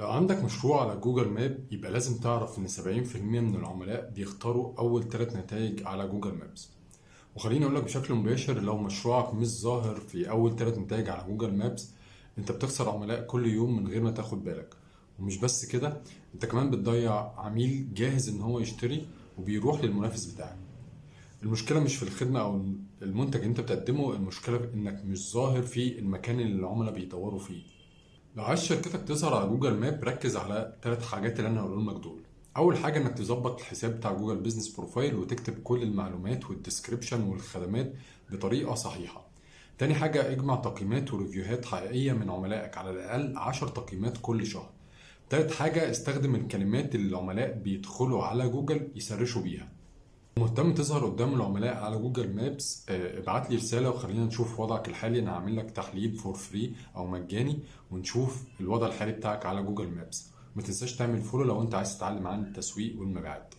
لو عندك مشروع على جوجل ماب يبقى لازم تعرف إن 70% من العملاء بيختاروا أول 3 نتائج على جوجل مابس. وخليني أقولك بشكل مباشر، لو مشروعك مش ظاهر في أول 3 نتائج على جوجل مابس أنت بتخسر عملاء كل يوم من غير ما تاخد بالك. ومش بس كده، أنت كمان بتضيع عميل جاهز إن هو يشتري وبيروح للمنافس بتاعك. المشكلة مش في الخدمة أو المنتج اللي أنت بتقدمه، المشكلة في إنك مش ظاهر في المكان اللي العملاء بيدوروا فيه. لو عايز شركتك تظهر على جوجل ماب ركز على 3 حاجات اللي انا هقولهم لك دول. اول حاجه انك تظبط الحساب بتاع جوجل بيزنس بروفايل وتكتب كل المعلومات والديسكريبشن والخدمات بطريقه صحيحه. تاني حاجه اجمع تقييمات وريفيوهات حقيقيه من عملائك، على الاقل 10 تقييمات كل شهر. تالت حاجه استخدم الكلمات اللي العملاء بيدخلوا على جوجل يسرشوا بيها. مهتم تظهر قدام العملاء على جوجل مابس؟ ابعت لي رسالة وخلينا نشوف وضعك الحالي. انا هعمل لك تحليل فور فري او مجاني ونشوف الوضع الحالي بتاعك على جوجل مابس. ما تنساش تعمل فولو لو انت عايز تتعلم عن التسويق والمبيعات.